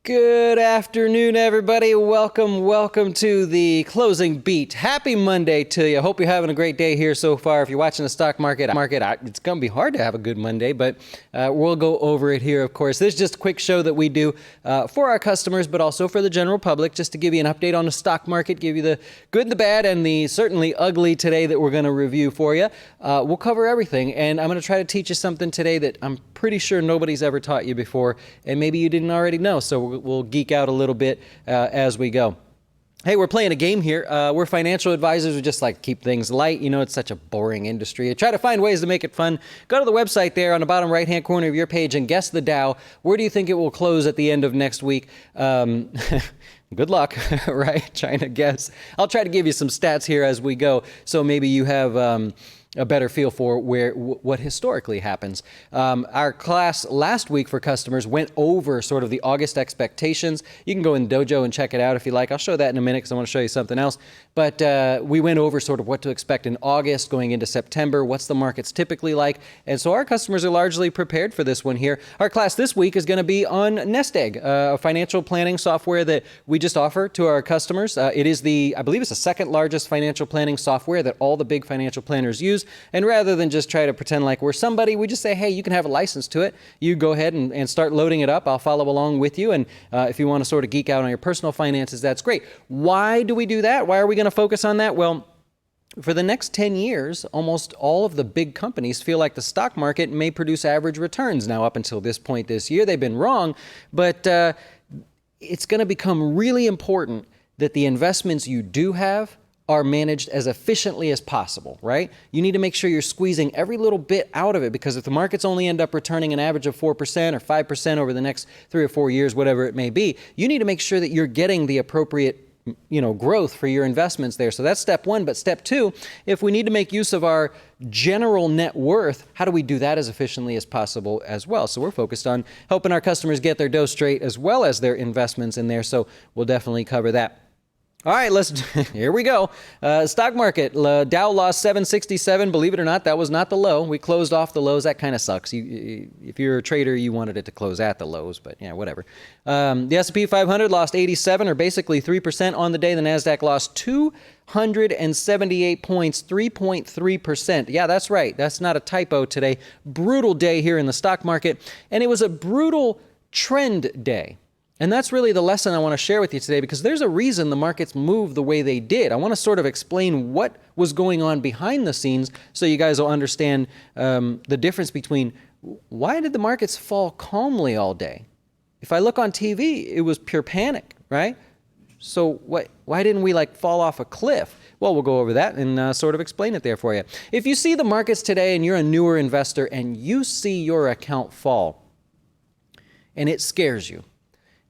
Good afternoon, everybody. Welcome to the closing beat. Happy Monday to you. Hope you're having a great day here so far. If you're watching the stock market, it's going to be hard to have a good Monday, but we'll go over it here, of course. This is just a quick show that we do for our customers, but also for the general public, just to give you an update on the stock market, give you the good, the bad, and the certainly ugly today that we're going to review for you. We'll cover everything, and I'm going to try to teach you something today that I'm pretty sure nobody's ever taught you before, and maybe you didn't already know, so we'll geek out a little bit as we go. Hey, we're playing a game here. We're financial advisors. We just like to keep things light. You know, it's such a boring industry. I try to find ways to make it fun. Go to the website there on the bottom right-hand corner of your page and guess the Dow. Where do you think it will close at the end of next week? Good luck, right? Trying to guess. I'll try to give you some stats here as we go, so maybe you have a better feel for what historically happens. Our class last week for customers went over sort of the August expectations. You can go in Dojo and check it out if you like. I'll show that in a minute because I want to show you something else. But we went over sort of what to expect in August going into September, what's the markets typically like. And so our customers are largely prepared for this one here. Our class this week is going to be on Nest Egg, a financial planning software that we just offer to our customers. It is I believe it's the second largest financial planning software that all the big financial planners use. And rather than just try to pretend like we're somebody, we just say, hey, you can have a license to it. You go ahead and start loading it up. I'll follow along with you. And if you want to sort of geek out on your personal finances, that's great. Why do we do that? Why are we going to focus on that? Well, for the next 10 years, almost all of the big companies feel like the stock market may produce average returns. Now, up until this point this year, they've been wrong, but it's going to become really important that the investments you do have are managed as efficiently as possible, right? You need to make sure you're squeezing every little bit out of it, because if the markets only end up returning an average of 4% or 5% over the next 3 or 4 years, whatever it may be, you need to make sure that you're getting the appropriate growth for your investments there. So that's step one. But step two, if we need to make use of our general net worth, how do we do that as efficiently as possible as well? So we're focused on helping our customers get their dough straight as well as their investments in there. So we'll definitely cover that. All right, here we go. Stock market, Dow lost 767. Believe it or not, that was not the low. We closed off the lows. That kind of sucks. If you're a trader, you wanted it to close at the lows, but yeah, whatever. The S&P 500 lost 87, or basically 3% on the day. The NASDAQ lost 278 points, 3.3%. Yeah, that's right. That's not a typo today. Brutal day here in the stock market, and it was a brutal trend day. And that's really the lesson I want to share with you today, because there's a reason the markets moved the way they did. I want to sort of explain what was going on behind the scenes so you guys will understand the difference between why did the markets fall calmly all day? If I look on TV, it was pure panic, right? So why didn't we fall off a cliff? Well, we'll go over that and sort of explain it there for you. If you see the markets today and you're a newer investor and you see your account fall and it scares you,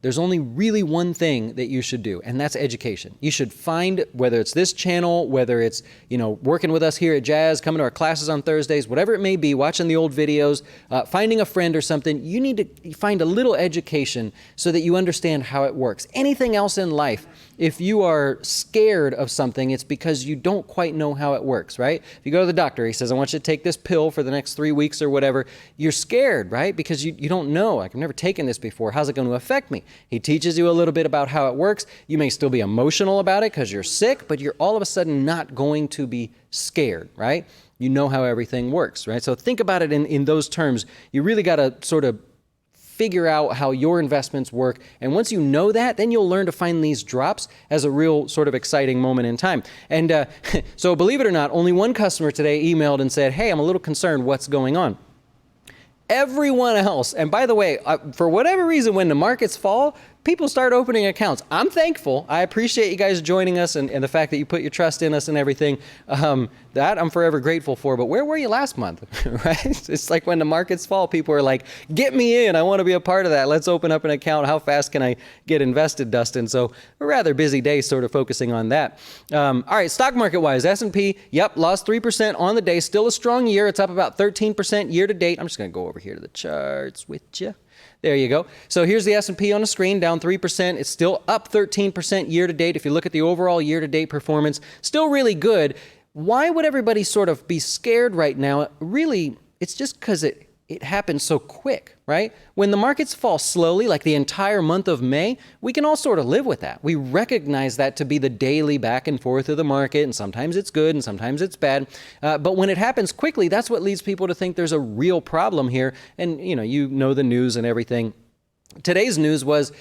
there's only really one thing that you should do, and that's education. You should find, whether it's this channel, whether it's, working with us here at Jazz, coming to our classes on Thursdays, whatever it may be, watching the old videos, finding a friend or something, you need to find a little education so that you understand how it works. Anything else in life, if you are scared of something, it's because you don't quite know how it works, right? If you go to the doctor, he says, I want you to take this pill for the next 3 weeks or whatever, you're scared, right? Because you don't know. I've never taken this before. How's it going to affect me? He teaches you a little bit about how it works. You may still be emotional about it because you're sick, but you're all of a sudden not going to be scared, right? You know how everything works, right? So think about it in those terms. You really got to sort of figure out how your investments work. And once you know that, then you'll learn to find these drops as a real sort of exciting moment in time. And so believe it or not, only one customer today emailed and said, hey, I'm a little concerned. What's going on? Everyone else, and by the way, for whatever reason, when the markets fall, people start opening accounts. I'm thankful. I appreciate you guys joining us and the fact that you put your trust in us and everything. That I'm forever grateful for. But where were you last month, right? It's like when the markets fall, people are like, get me in. I want to be a part of that. Let's open up an account. How fast can I get invested, Dustin? So a rather busy day sort of focusing on that. All right, stock market-wise, S&P, lost 3% on the day. Still a strong year. It's up about 13% year to date. I'm just going to go over here to the charts with you. There you go. So here's the S&P on the screen, down 3%. It's still up 13% year to date. If you look at the overall year to date performance, still really good. Why would everybody sort of be scared right now? Really, it's just because it happens so quick, right? When the markets fall slowly, like the entire month of May, we can all sort of live with that. We recognize that to be the daily back and forth of the market, and sometimes it's good and sometimes it's bad. But when it happens quickly, that's what leads people to think there's a real problem here. And you know the news and everything. Today's news was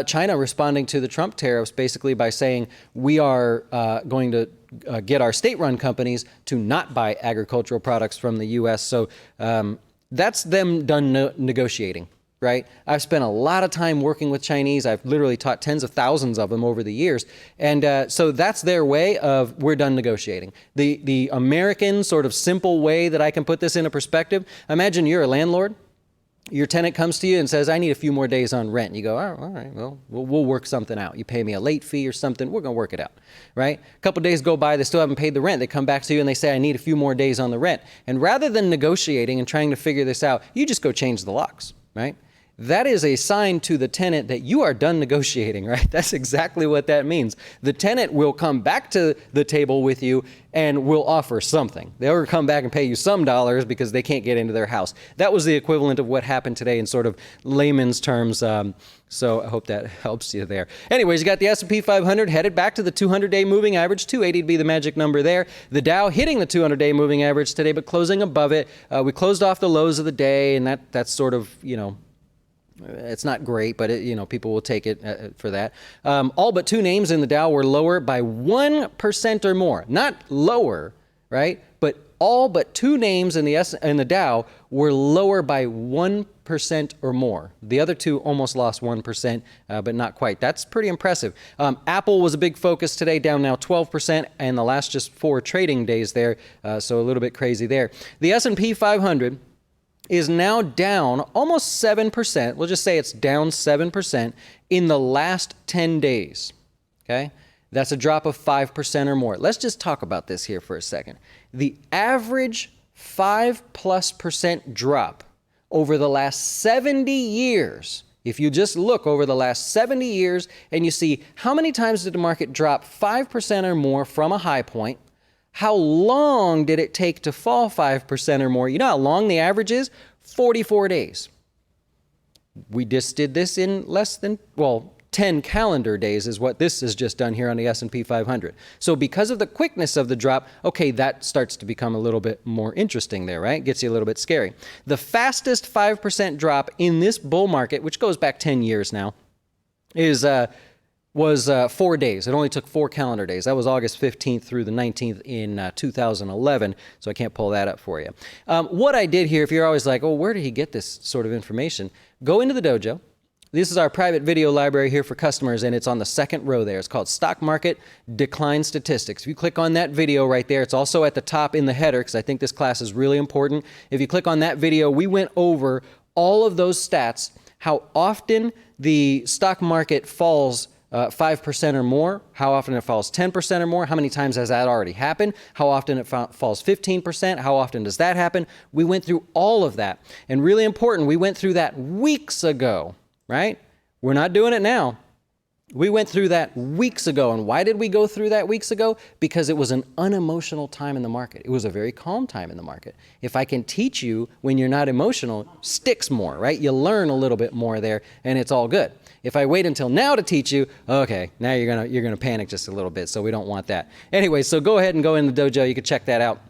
China responding to the Trump tariffs basically by saying we are going to get our state-run companies to not buy agricultural products from the U.S. So that's them done negotiating, right? I've spent a lot of time working with Chinese. I've literally taught tens of thousands of them over the years. And so that's their way of we're done negotiating. The American sort of simple way that I can put this into perspective, imagine you're a landlord. Your tenant comes to you and says, I need a few more days on rent. You go, all right, well, we'll work something out. You pay me a late fee or something. We're going to work it out, right? A couple days go by, they still haven't paid the rent. They come back to you and they say, I need a few more days on the rent. And rather than negotiating and trying to figure this out, you just go change the locks, right? That is a sign to the tenant that you are done negotiating, right? That's exactly what that means. The tenant will come back to the table with you and will offer something. They'll come back and pay you some dollars because they can't get into their house. That was the equivalent of what happened today in sort of layman's terms. So I hope that helps you there. Anyways, you got the S&P 500 headed back to the 200-day moving average. 280 to be the magic number there. The Dow hitting the 200-day moving average today, but closing above it. We closed off the lows of the day, and that's sort of, it's not great, but people will take it for that. All but two names in the Dow were lower by 1% or more. Not lower, right? But all but two names in the Dow were lower by 1% or more. The other two almost lost 1%, but not quite. That's pretty impressive. Apple was a big focus today, down now 12%, and the last just 4 trading days there, so a little bit crazy there. The S&P 500 is now down almost 7%. We'll just say it's down 7% in the last 10 days, okay? That's a drop of 5% or more. Let's just talk about this here for a second. The average 5+% drop over the last 70 years, if you just look over the last 70 years and you see how many times did the market drop 5% or more from a high point, how long did it take to fall 5% or more? You know how long the average is? 44 days. We just did this in less than, 10 calendar days is what this has just done here on the S&P 500. So because of the quickness of the drop, okay, that starts to become a little bit more interesting there, right? Gets you a little bit scary. The fastest 5% drop in this bull market, which goes back 10 years now, was 4 days. It only took 4 calendar days. That was August 15th through the 19th in 2011, so I can't pull that up for you. What I did here, if you're always like, oh, where did he get this sort of information? Go into the dojo. This is our private video library here for customers, and it's on the second row there. It's called Stock Market Decline Statistics. If you click on that video right there, it's also at the top in the header, because I think this class is really important. If you click on that video, we went over all of those stats, how often the stock market falls 5% or more, how often it falls 10% or more, how many times has that already happened, how often it falls 15%, how often does that happen? We went through all of that. And really important, we went through that weeks ago, right? We're not doing it now. We went through that weeks ago. And why did we go through that weeks ago? Because it was an unemotional time in the market. It was a very calm time in the market. If I can teach you when you're not emotional, sticks more, right? You learn a little bit more there, and it's all good. If I wait until now to teach you, okay, now you're gonna panic just a little bit, so we don't want that. Anyway, so go ahead and go in the dojo. You can check that out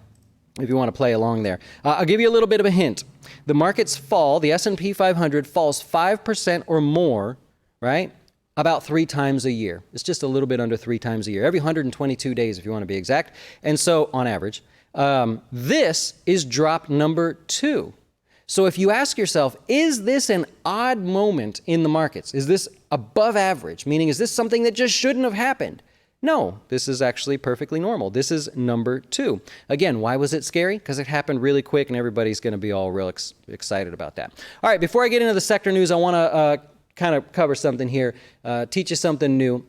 if you want to play along there. I'll give you a little bit of a hint. The markets fall, the S&P 500 falls 5% or more, right? About 3 times a year. It's just a little bit under 3 times a year, every 122 days if you want to be exact. And so on average, this is drop number 2. So if you ask yourself, is this an odd moment in the markets? Is this above average? Meaning, is this something that just shouldn't have happened? No, this is actually perfectly normal. This is number 2. Again, why was it scary? Because it happened really quick and everybody's going to be all real excited about that. All right, before I get into the sector news, I want to kind of cover something here, teach you something new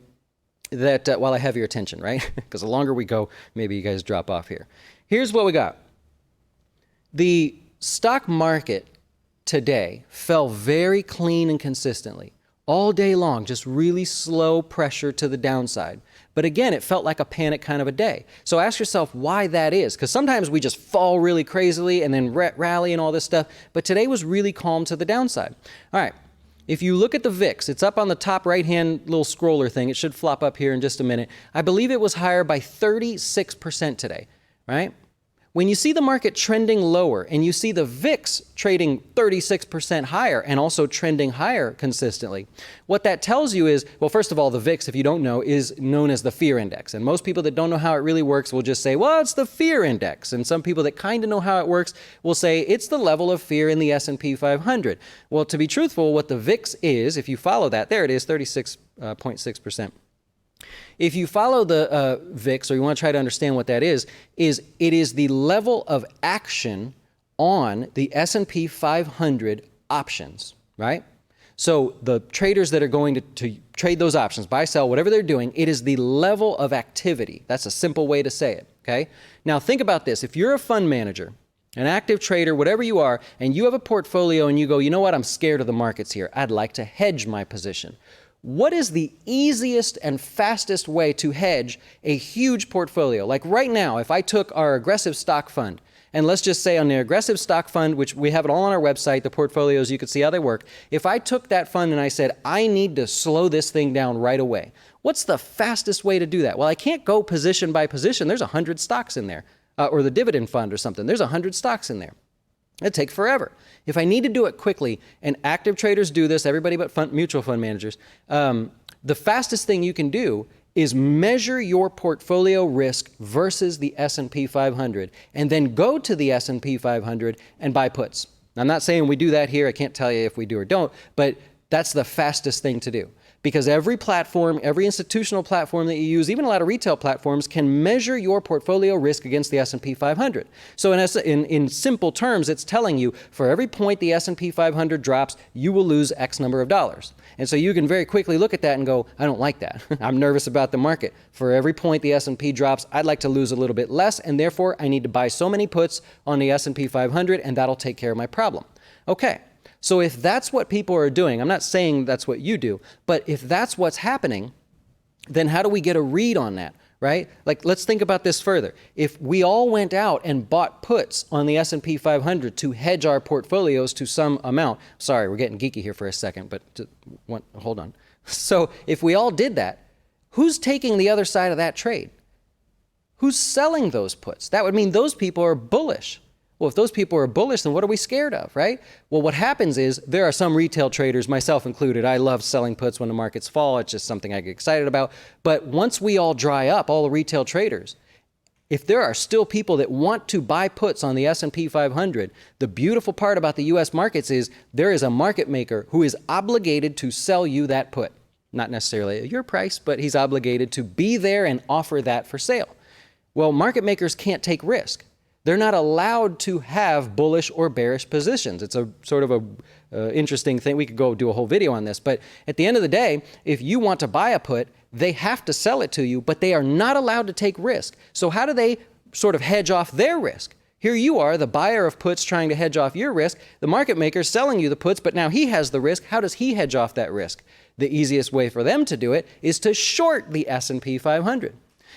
that while I have your attention, right? Because the longer we go, maybe you guys drop off here. Here's what we got. The stock market today fell very clean and consistently all day long, just really slow pressure to the downside. But again, it felt like a panic kind of a day. So ask yourself why that is, because sometimes we just fall really crazily and then rally and all this stuff. But today was really calm to the downside. All right. If you look at the VIX, it's up on the top right-hand little scroller thing. It should flop up here in just a minute. I believe it was higher by 36% today, right? When you see the market trending lower and you see the VIX trading 36% higher and also trending higher consistently, what that tells you is, well, first of all, the VIX, if you don't know, is known as the fear index. And most people that don't know how it really works will just say, well, it's the fear index. And some people that kind of know how it works will say it's the level of fear in the S&P 500. Well, to be truthful, what the VIX is, if you follow that, there it is, 36.6%. If you follow the VIX, or you want to try to understand what that is it is the level of action on the S&P 500 options, right? So the traders that are going to trade those options, buy, sell, whatever they're doing, it is the level of activity. That's a simple way to say it, okay? Now think about this. If you're a fund manager, an active trader, whatever you are, and you have a portfolio and you go, you know what, I'm scared of the markets here. I'd like to hedge my position. What is the easiest and fastest way to hedge a huge portfolio? Like right now, if I took our aggressive stock fund, and let's just say on the aggressive stock fund, which we have it all on our website, the portfolios, you can see how they work. If I took that fund and I said, I need to slow this thing down right away, what's the fastest way to do that? Well, I can't go position by position. There's 100 stocks in there, or the dividend fund or something. There's 100 stocks in there. It'd take forever. If I need to do it quickly, and active traders do this, everybody but mutual fund managers, the fastest thing you can do is measure your portfolio risk versus the S&P 500, and then go to the S&P 500 and buy puts. I'm not saying we do that here. I can't tell you if we do or don't, but that's the fastest thing to do. Because every platform, every institutional platform that you use, even a lot of retail platforms, can measure your portfolio risk against the S&P 500. So in simple terms, it's telling you for every point the S&P 500 drops, you will lose X number of dollars. And so you can very quickly look at that and go, I don't like that. I'm nervous about the market. For every point the S&P drops, I'd like to lose a little bit less, and therefore I need to buy so many puts on the S&P 500, and that'll take care of my problem. Okay. So if that's what people are doing, I'm not saying that's what you do, but if that's what's happening, then how do we get a read on that, right? Like, let's think about this further. If we all went out and bought puts on the S&P 500 to hedge our portfolios to some amount, sorry, we're getting geeky here for a second, but hold on. So if we all did that, who's taking the other side of that trade? Who's selling those puts? That would mean those people are bullish. Well, if those people are bullish, then what are we scared of, right? Well, what happens is there are some retail traders, myself included. I love selling puts when the markets fall. It's just something I get excited about. But once we all dry up, all the retail traders, if there are still people that want to buy puts on the S&P 500, the beautiful part about the U.S. markets is there is a market maker who is obligated to sell you that put. Not necessarily at your price, but he's obligated to be there and offer that for sale. Well, market makers can't take risk. They're not allowed to have bullish or bearish positions. It's a sort of a interesting thing. We could go do a whole video on this. But at the end of the day, if you want to buy a put, they have to sell it to you, but they are not allowed to take risk. So how do they sort of hedge off their risk? Here you are, the buyer of puts trying to hedge off your risk. The market maker selling you the puts, but now he has the risk. How does he hedge off that risk? The easiest way for them to do it is to short the S&P 500.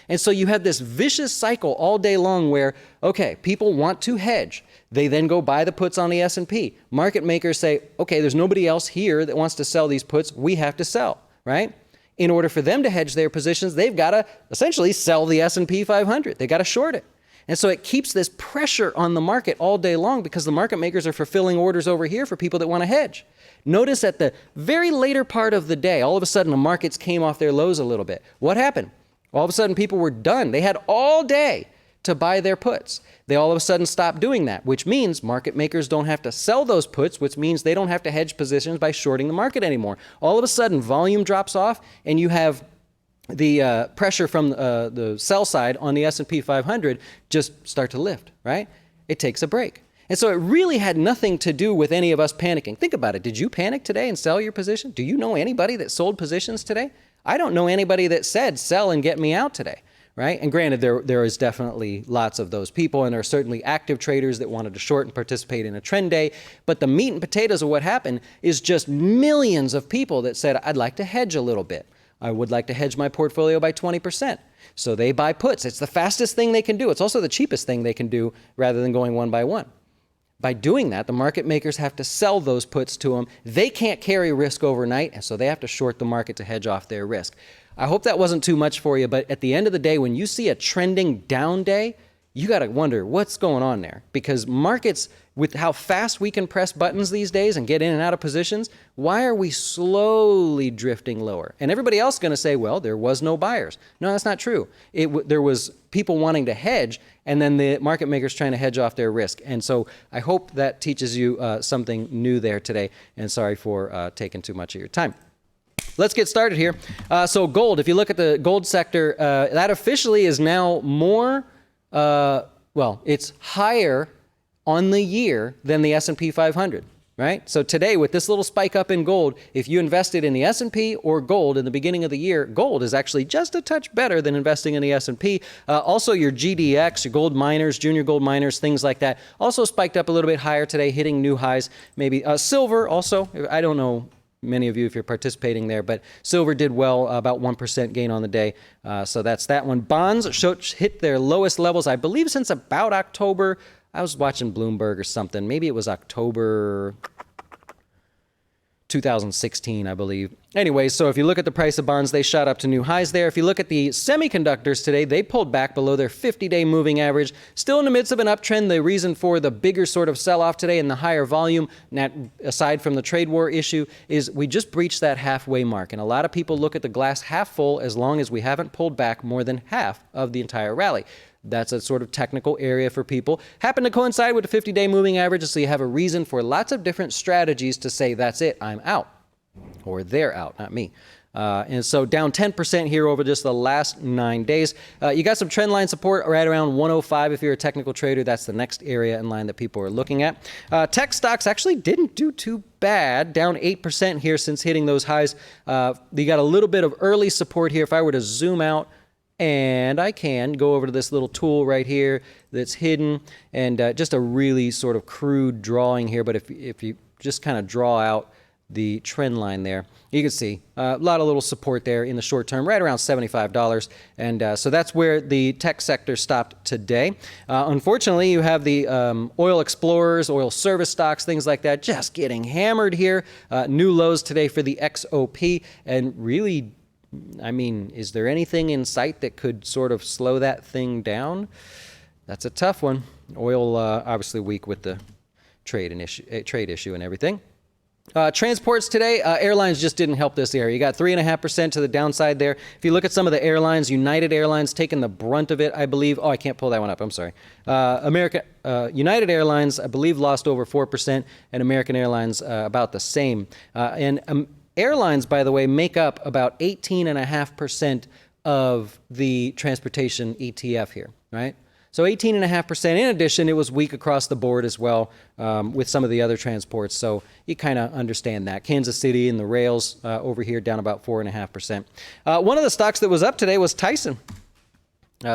And so you have this vicious cycle all day long where, okay, people want to hedge. They then go buy the puts on the S&P. Market makers say, okay, there's nobody else here that wants to sell these puts. We have to sell, right? In order for them to hedge their positions, they've got to essentially sell the S&P 500. They've got to short it. And so it keeps this pressure on the market all day long because the market makers are fulfilling orders over here for people that want to hedge. Notice at the very later part of the day, all of a sudden the markets came off their lows a little bit. What happened? All of a sudden, people were done. They had all day to buy their puts. They all of a sudden stopped doing that, which means market makers don't have to sell those puts, which means they don't have to hedge positions by shorting the market anymore. All of a sudden, volume drops off, and you have the pressure from the sell side on the S&P 500 just start to lift, right? It takes a break. And so it really had nothing to do with any of us panicking. Think about it. Did you panic today and sell your position? Do you know anybody that sold positions today? I don't know anybody that said, sell and get me out today, right? And granted, there is definitely lots of those people, and there are certainly active traders that wanted to short and participate in a trend day. But the meat and potatoes of what happened is just millions of people that said, I'd like to hedge a little bit. I would like to hedge my portfolio by 20%. So they buy puts. It's the fastest thing they can do. It's also the cheapest thing they can do rather than going one by one. By doing that, the market makers have to sell those puts to them. They can't carry risk overnight, and so they have to short the market to hedge off their risk. I hope that wasn't too much for you, but at the end of the day, when you see a trending down day, you got to wonder what's going on there. Because markets, with how fast we can press buttons these days and get in and out of positions, why are we slowly drifting lower? And everybody else is going to say, well, there was no buyers. No, that's not true. There was people wanting to hedge, and then the market makers trying to hedge off their risk. And so I hope that teaches you something new there today. And sorry for taking too much of your time. Let's get started here. So gold, if you look at the gold sector, that officially is now more, well, it's higher on the year than the S&P 500, right? So today, with this little spike up in gold, if you invested in the S&P or gold in the beginning of the year, gold is actually just a touch better than investing in the S&P. Also, your GDX, your gold miners, junior gold miners, things like that, also spiked up a little bit higher today, hitting new highs. Maybe silver also, I don't know many of you if you're participating there, but silver did well, about 1% gain on the day. So that's that one. Bonds hit their lowest levels, I believe, since about October. I was watching Bloomberg or something. Maybe it was October 2016, I believe. Anyway, so if you look at the price of bonds, they shot up to new highs there. If you look at the semiconductors today, they pulled back below their 50-day moving average. Still in the midst of an uptrend. The reason for the bigger sort of sell-off today and the higher volume, aside from the trade war issue, is we just breached that halfway mark. And a lot of people look at the glass half full as long as we haven't pulled back more than half of the entire rally. That's a sort of technical area for people. Happen to coincide with the 50-day moving average, so you have a reason for lots of different strategies to say, that's it, I'm out. Or they're out, not me. And so down 10% here over just the last 9 days. You got some trend line support right around 105 if you're a technical trader. That's the next area in line that people are looking at. Tech stocks actually didn't do too bad, down 8% here since hitting those highs. You got a little bit of early support here. If I were to zoom out, and I can go over to this little tool right here that's hidden, and just a really sort of crude drawing here, but if you just kind of draw out the trend line there, you can see a lot of little support there in the short term, right around $75. And so that's where the tech sector stopped today. Unfortunately, you have the oil explorers, oil service stocks, things like that, just getting hammered here. New lows today for the XOP, and really, I mean, is there anything in sight that could sort of slow that thing down? That's a tough one. Oil obviously weak with the trade issue and everything. Transports today, airlines just didn't help this area. You got 3.5% to the downside there. If you look at some of the airlines, United Airlines taking the brunt of it, I believe. Oh, I can't pull that one up. I'm sorry. United Airlines, I believe, lost over 4%, and American Airlines about the same. Airlines, by the way, make up about 18.5% of the transportation ETF here, right? So 18.5%. In addition, it was weak across the board as well with some of the other transports. So you kind of understand that. Kansas City and the rails over here down about 4.5%. One of the stocks that was up today was Tyson.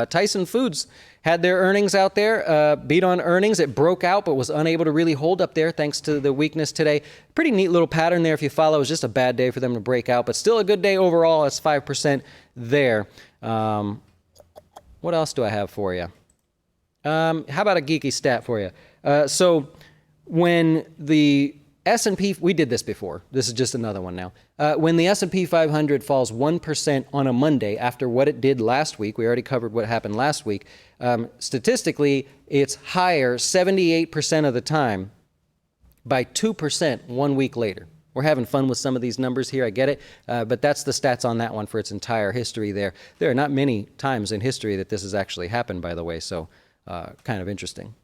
Tyson Foods had their earnings out there, beat on earnings. It broke out, but was unable to really hold up there thanks to the weakness today. Pretty neat little pattern there if you follow. It was just a bad day for them to break out, but still a good day overall. That's 5% there. What else do I have for you? How about a geeky stat for you? So when the S&P, we did this before. This is just another one now. When the S&P 500 falls 1% on a Monday after what it did last week, we already covered what happened last week, statistically, it's higher 78% of the time by 2% 1 week later. We're having fun with some of these numbers here, I get it, but that's the stats on that one for its entire history there. There are not many times in history that this has actually happened, by the way, so kind of interesting.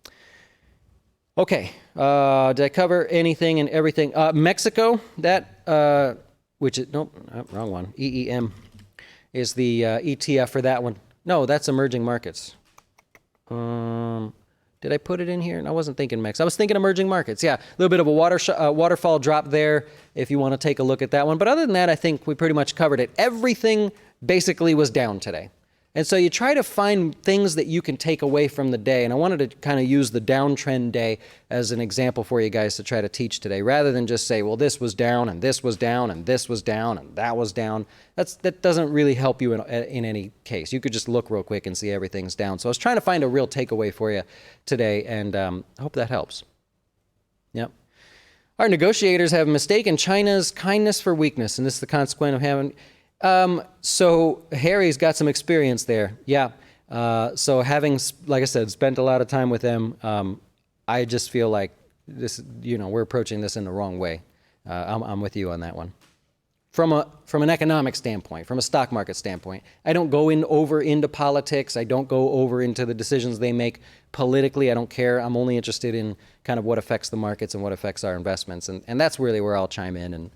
Okay, did I cover anything and everything? Mexico, that, which is, nope, wrong one, EEM is the ETF for that one. No, that's emerging markets. Did I put it in here? No, I wasn't thinking Mex. I was thinking emerging markets. Yeah, a little bit of a waterfall drop there if you want to take a look at that one. But other than that, I think we pretty much covered it. Everything basically was down today. And so you try to find things that you can take away from the day. And I wanted to kind of use the downtrend day as an example for you guys to try to teach today, rather than just say, well, this was down and this was down and this was down and that was down. That doesn't really help you in any case. You could just look real quick and see everything's down. So I was trying to find a real takeaway for you today, and I hope that helps. Yep. Our negotiators have mistaken China's kindness for weakness, and this is the consequence of having... So Harry's got some experience there. Yeah. So having, like I said, spent a lot of time with them, I just feel like this, we're approaching this in the wrong way. I'm with you on that one. From an economic standpoint, from a stock market standpoint, I don't go over into politics. I don't go over into the decisions they make politically. I don't care. I'm only interested in kind of what affects the markets and what affects our investments. And that's really where I'll chime in and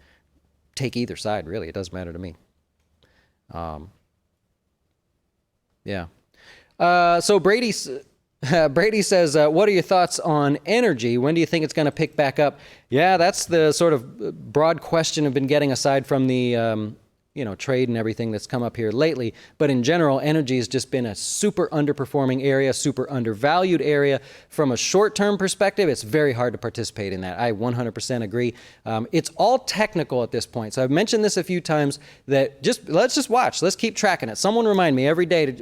take either side, really. It doesn't matter to me. Yeah. So Brady says, what are your thoughts on energy? When do you think it's going to pick back up? Yeah, that's the sort of broad question I've been getting, aside from the trade and everything that's come up here lately. But in general, energy has just been a super underperforming area, super undervalued area. From a short-term perspective, it's very hard to participate in that. I 100% agree. It's all technical at this point. So I've mentioned this a few times, that let's just watch. Let's keep tracking it. Someone remind me every day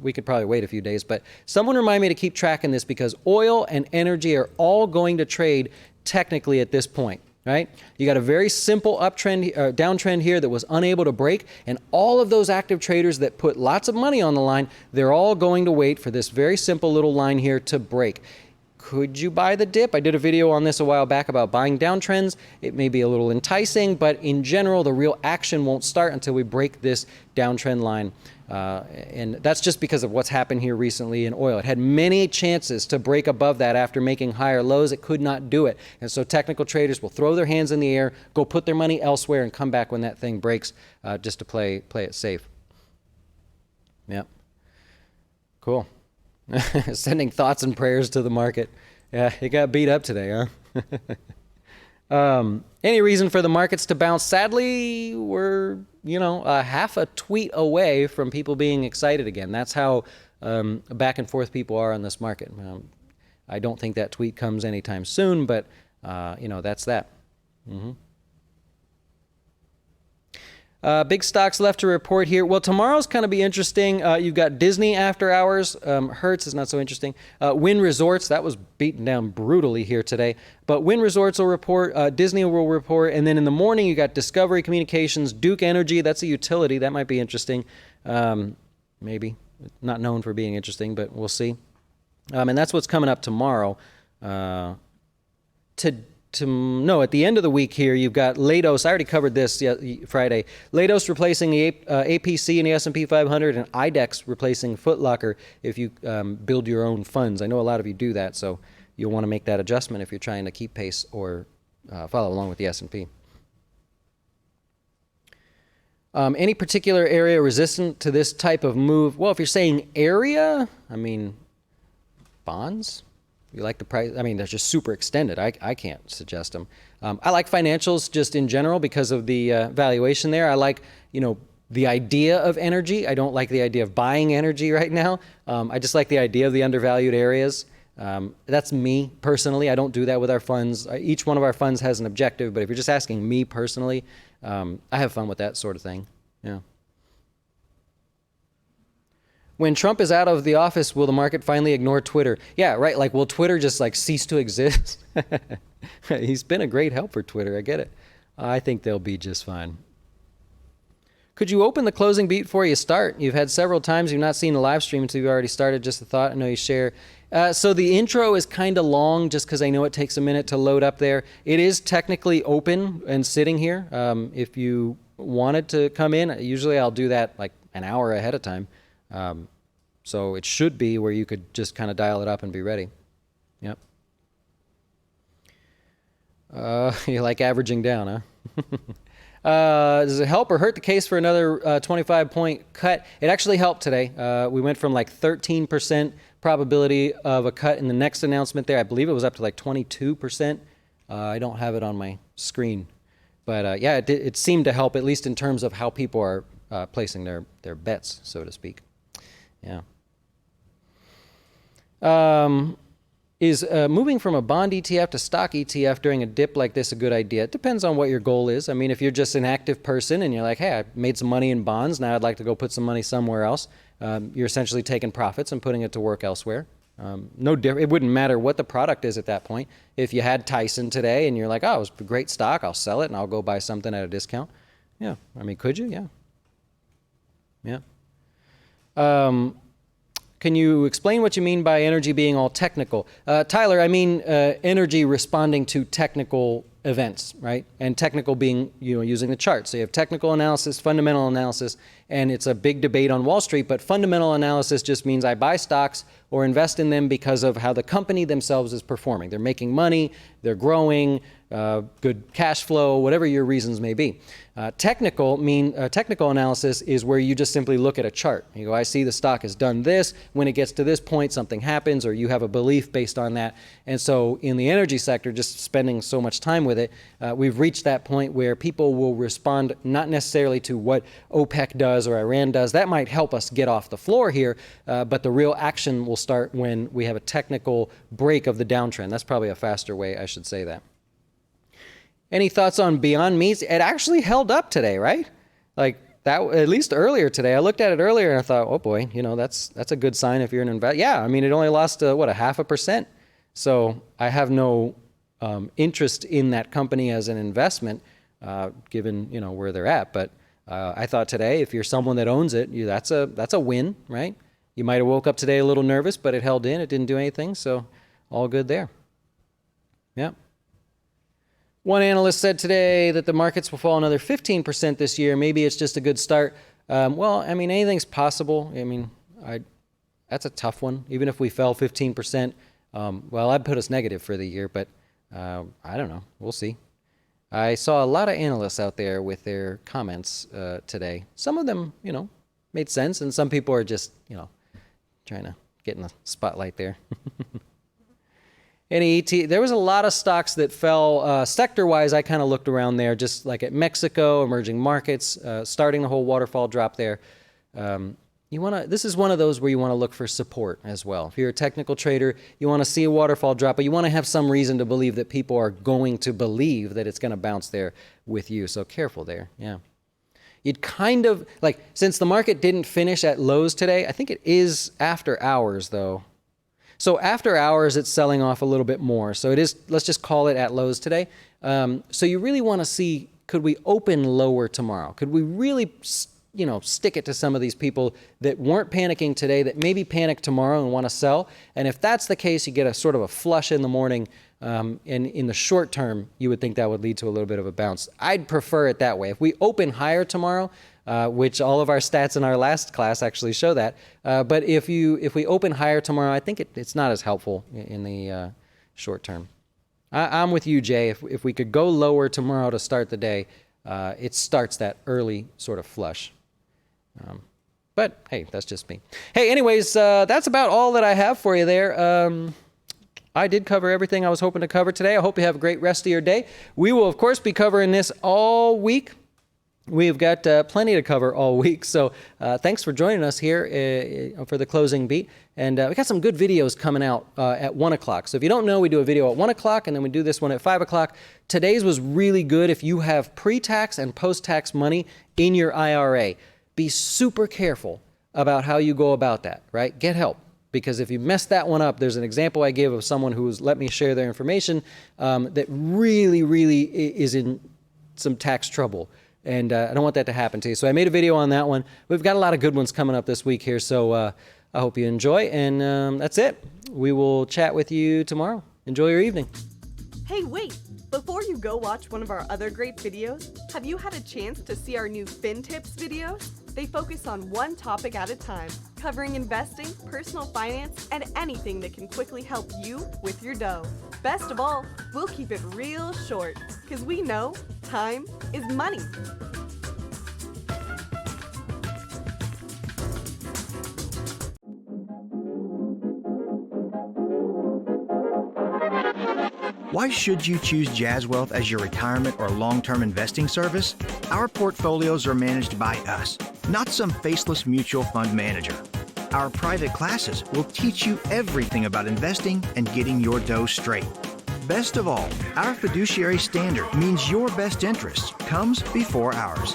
we could probably wait a few days, but someone remind me to keep tracking this, because oil and energy are all going to trade technically at this point. Right? You got a very simple downtrend here that was unable to break, and all of those active traders that put lots of money on the line, they're all going to wait for this very simple little line here to break. Could you buy the dip? I did a video on this a while back about buying downtrends. It may be a little enticing, but in general, the real action won't start until we break this downtrend line. And that's just because of what's happened here recently in oil. It had many chances to break above that after making higher lows. It could not do it. And so technical traders will throw their hands in the air, go put their money elsewhere, and come back when that thing breaks, just to play it safe. Yep. Cool. Sending thoughts and prayers to the market. Yeah, it got beat up today, huh? Any reason for the markets to bounce? Sadly, we're, half a tweet away from people being excited again. That's how back and forth people are on this market. I don't think that tweet comes anytime soon, but, that's that. Mm-hmm. Big stocks left to report here. Well, tomorrow's kind of be interesting. You've got Disney after hours. Hertz is not so interesting. Wynn Resorts, that was beaten down brutally here today. But Wynn Resorts will report, Disney will report, and then in the morning you got Discovery Communications, Duke Energy, that's a utility. That might be interesting. Maybe. Not known for being interesting, but we'll see. And that's what's coming up tomorrow. At the end of the week here, you've got Leidos. I already covered this Friday. Leidos replacing the APC and the S&P 500, and IDEX replacing Foot Locker if you build your own funds. I know a lot of you do that, so you'll want to make that adjustment if you're trying to keep pace or follow along with the S&P. Any particular area resistant to this type of move? Well, if you're saying area, bonds. You like the price? They're just super extended. I can't suggest them. I like financials just in general because of the valuation there. I like, the idea of energy. I don't like the idea of buying energy right now. I just like the idea of the undervalued areas. That's me personally. I don't do that with our funds. Each one of our funds has an objective, but if you're just asking me personally, I have fun with that sort of thing. Yeah. When Trump is out of the office, will the market finally ignore Twitter? Yeah, right. Like, will Twitter just cease to exist? He's been a great help for Twitter. I get it. I think they'll be just fine. Could you open the closing beat before you start? You've had several times you've not seen a live stream until you've already started. Just a thought. I know you share. So the intro is kind of long just because I know it takes a minute to load up there. It is technically open and sitting here. If you wanted to come in, usually I'll do that like an hour ahead of time. So it should be where you could just kind of dial it up and be ready. Yep. You like averaging down, huh? Does it help or hurt the case for another 25-point cut? It actually helped today. We went from like 13% probability of a cut in the next announcement there. I believe it was up to like 22%. I don't have it on my screen. But yeah, it seemed to help, at least in terms of how people are placing their bets, so to speak. Yeah. Is moving from a bond ETF to stock ETF during a dip like this a good idea? It depends on what your goal is. I mean, if you're just an active person and you're like, hey, I made some money in bonds, now I'd like to go put some money somewhere else, you're essentially taking profits and putting it to work elsewhere. It wouldn't matter what the product is at that point. If you had Tyson today and you're like, oh, it was a great stock, I'll sell it and I'll go buy something at a discount. Yeah, I mean, could you? Yeah. Can you explain what you mean by energy being all technical? Tyler, I mean energy responding to technical events, right? And technical being, using the chart. So you have technical analysis, fundamental analysis, and it's a big debate on Wall Street, but fundamental analysis just means I buy stocks or invest in them because of how the company themselves is performing. They're making money, they're growing, good cash flow, whatever your reasons may be. Technical analysis is where you just simply look at a chart. You go, I see the stock has done this. When it gets to this point, something happens, or you have a belief based on that. And so in the energy sector, just spending so much time with it, we've reached that point where people will respond not necessarily to what OPEC does or Iran does. That might help us get off the floor here, but the real action will start when we have a technical break of the downtrend. That's probably a faster way I should say that. Any thoughts on Beyond Meats? It actually held up today, right? Like that, at least earlier today. I looked at it earlier and I thought, oh boy, that's a good sign if you're an investor. Yeah, I mean, it only lost, 0.5%. So I have no interest in that company as an investment, given, where they're at. But I thought today, if you're someone that owns it, that's a win, right? You might have woke up today a little nervous, but it held in. It didn't do anything. So all good there. Yeah. One analyst said today that the markets will fall another 15% this year. Maybe it's just a good start. Well, I mean, anything's possible. I mean, that's a tough one. Even if we fell 15%, well, I'd put us negative for the year, but I don't know. We'll see. I saw a lot of analysts out there with their comments today. Some of them, made sense, and some people are just, trying to get in the spotlight there. There was a lot of stocks that fell sector-wise. I kind of looked around there, just like at Mexico, emerging markets, starting the whole waterfall drop there. This is one of those where you want to look for support as well. If you're a technical trader, you want to see a waterfall drop, but you want to have some reason to believe that people are going to believe that it's going to bounce there with you. So careful there. Yeah. You'd kind of since the market didn't finish at lows today, I think it is after hours though. So after hours, it's selling off a little bit more. So it is, let's just call it at lows today. So you really want to see, could we open lower tomorrow? Could we really, stick it to some of these people that weren't panicking today, that maybe panic tomorrow and want to sell? And if that's the case, you get a sort of a flush in the morning. And in the short term, you would think that would lead to a little bit of a bounce. I'd prefer it that way. If we open higher tomorrow, which all of our stats in our last class actually show that. But if we open higher tomorrow, I think it's not as helpful in the short term. I'm with you, Jay. If we could go lower tomorrow to start the day, it starts that early sort of flush. But hey, that's just me. Hey, anyways, that's about all that I have for you there. I did cover everything I was hoping to cover today. I hope you have a great rest of your day. We will, of course, be covering this all week. We've got plenty to cover all week, so thanks for joining us here for the closing beat. And we got some good videos coming out at 1 o'clock. So if you don't know, we do a video at 1 o'clock, and then we do this one at 5 o'clock. Today's was really good if you have pre-tax and post-tax money in your IRA. Be super careful about how you go about that, right? Get help. Because if you mess that one up, there's an example I give of someone who's let me share their information that really, really is in some tax trouble. And I don't want that to happen to you. So I made a video on that one. We've got a lot of good ones coming up this week here. So I hope you enjoy. And that's it. We will chat with you tomorrow. Enjoy your evening. Hey, wait. Before you go watch one of our other great videos, have you had a chance to see our new Fin Tips videos? They focus on one topic at a time, covering investing, personal finance, and anything that can quickly help you with your dough. Best of all, we'll keep it real short, because we know time is money. Why should you choose Jazz Wealth as your retirement or long-term investing service? Our portfolios are managed by us, not some faceless mutual fund manager. Our private classes will teach you everything about investing and getting your dough straight. Best of all, our fiduciary standard means your best interest comes before ours.